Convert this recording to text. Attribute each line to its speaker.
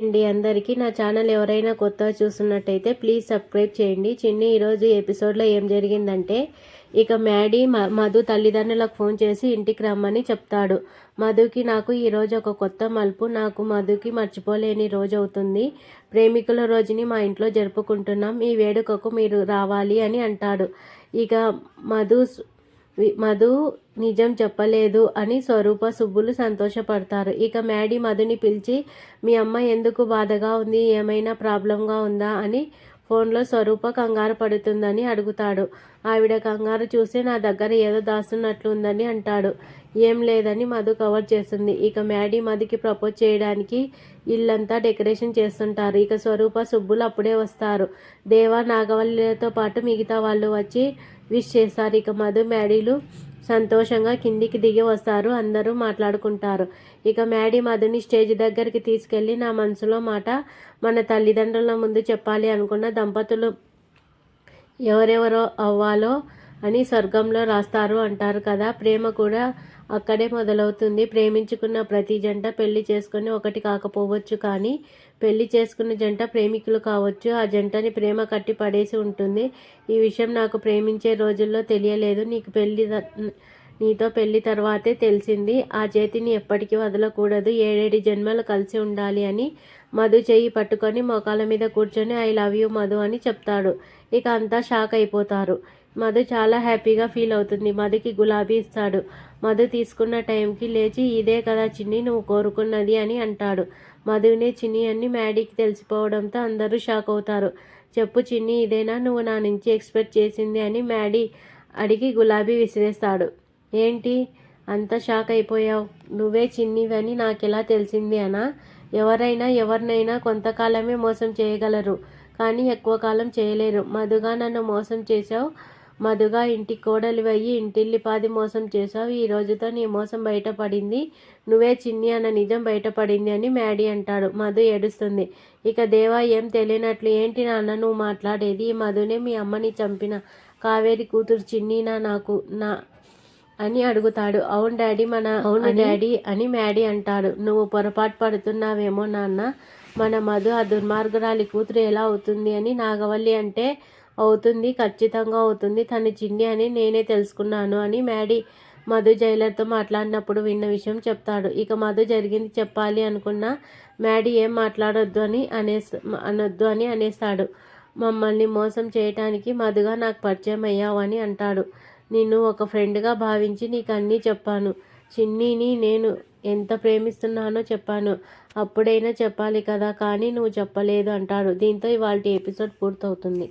Speaker 1: అండి అందరికీ నా ఛానల్ ఎవరైనా కొత్తగా చూస్తున్నట్టయితే ప్లీజ్ సబ్స్క్రైబ్ చేయండి. చిన్ని ఈరోజు ఎపిసోడ్లో ఏం జరిగిందంటే ఇక మ్యాడీ మధు తల్లిదండ్రులకు ఫోన్ చేసి ఇంటికి రమ్మని చెప్తాడు. మధుకి నాకు ఈరోజు ఒక కొత్త మలుపు, నాకు మధుకి మర్చిపోలేని రోజు అవుతుంది. ప్రేమికుల రోజుని మా ఇంట్లో జరుపుకుంటున్నాం, ఈ వేడుకకు మీరు రావాలి అని అంటాడు. ఇక మధు నిజం చెప్పలేదు అని స్వరూప సుబ్బులు సంతోషపడతారు. ఇక మ్యాడీ మధుని పిలిచి మీ అమ్మ ఎందుకు బాధగా ఉంది, ఏమైనా ప్రాబ్లంగా ఉందా అని ఫోన్లో స్వరూప కంగారు పడుతుందని అడుగుతాడు. ఆవిడ కంగారు చూసి నా దగ్గర ఏదో దాస్తున్నట్లు ఉందని అంటాడు. ఏం లేదని మధు కవర్ చేస్తుంది. ఇక మ్యాడీ మధుకి ప్రపోజ్ చేయడానికి ఇల్లంతా డెకరేషన్ చేస్తుంటారు. ఇక స్వరూప సుబ్బులు అప్పుడే వస్తారు. దేవా నాగవల్లితో పాటు మిగతా వాళ్ళు వచ్చి విష్ చేస్తారు. ఇక మధు మ్యాడీలు సంతోషంగా కిందికి దిగి వస్తారు. అందరూ మాట్లాడుకుంటారు. ఇక మ్యాడీ మధుని స్టేజ్ దగ్గరికి తీసుకెళ్ళి నా మనసులో మాట మన తల్లిదండ్రుల ముందు చెప్పాలి అనుకున్న దంపతులు ఎవరెవరో అవ్వాలో అని స్వర్గంలో రాస్తారు అంటారు కదా. ప్రేమ కూడా అక్కడే మొదలవుతుంది. ప్రేమించుకున్న ప్రతి జంట పెళ్లి చేసుకుని ఒకటి కాకపోవచ్చు, కానీ పెళ్లి చేసుకున్న జంట ప్రేమికులు కావచ్చు. ఆ జంటని ప్రేమ కట్టి పడేసి ఉంటుంది. ఈ విషయం నాకు ప్రేమించే రోజుల్లో తెలియలేదు. నీతో పెళ్లి తర్వాతే తెలిసింది. ఆ చేతిని ఎప్పటికీ వదలకూడదు, 7 జన్మలు కలిసి ఉండాలి అని మధు చెయ్యి పట్టుకొని మోకాల మీద కూర్చొని ఐ లవ్ యూ మధు అని చెప్తాడు. ఇక అంతా షాక్ అయిపోతారు. మధు చాలా హ్యాపీగా ఫీల్ అవుతుంది. మధుకి గులాబీ ఇస్తాడు. మధు తీసుకున్న టైంకి లేచి ఇదే కదా చిన్ని నువ్వు కోరుకున్నది అని అంటాడు. మధునే చిన్ని అని మ్యాడీకి తెలిసిపోవడంతో అందరూ షాక్ అవుతారు. చెప్పు చిన్ని, ఇదేనా నువ్వు నా నుంచి ఎక్స్పెక్ట్ చేసింది అని మ్యాడీ అడిగి గులాబీ విసిరేస్తాడు. ఏంటి అంత షాక్ అయిపోయావు, నువ్వే చిన్నివని నాకెలా తెలిసింది అనా? ఎవరినైనా కొంతకాలమే మోసం చేయగలరు, కానీ ఎక్కువ కాలం చేయలేరు. మధుగా నన్ను మోసం చేశావు, మధుగా ఇంటి కోడలివయ్యి ఇంటిల్లిపాది మోసం చేశావు. ఈ రోజుతో నీ మోసం బయటపడింది, నువ్వే చిన్ని అన్న నిజం బయటపడింది అని మ్యాడీ అంటాడు. మధు ఏడుస్తుంది. ఇక దేవా ఏం తెలియనట్లు ఏంటి నాన్న నువ్వు మాట్లాడేది, ఈ మధునే మీ అమ్మని చంపిన కావేరి కూతురు చిన్నీనా నాకు నా అని అడుగుతాడు. అవును డాడీ అని మ్యాడీ అంటాడు. నువ్వు పొరపాటు పడుతున్నావేమో నాన్న, మన మధు ఆ దుర్మార్గురాలి కూతురు ఎలా అవుతుంది అని నాగవల్లి అంటే అవుతుంది, ఖచ్చితంగా అవుతుంది, తను చిన్ని అని నేనే తెలుసుకున్నాను అని మ్యాడీ మధు జైలర్తో మాట్లాడినప్పుడు విన్న విషయం చెప్తాడు. ఇక మధు జరిగింది చెప్పాలి అనుకున్న మ్యాడీ ఏం మాట్లాడొద్దు అని అనేస్తాడు. మమ్మల్ని మోసం చేయటానికి మధుగా నాకు పరిచయం అయ్యావు అని అంటాడు. నిన్ను ఒక ఫ్రెండ్గా భావించి నీకు అన్నీ చెప్పాను. చిన్నీని నేను ఎంత ప్రేమిస్తున్నానో చెప్పాను. అప్పుడైనా చెప్పాలి కదా, కానీ నువ్వు చెప్పలేదు అంటాడు. దీంతో ఇవాల్టి ఎపిసోడ్ పూర్తవుతుంది.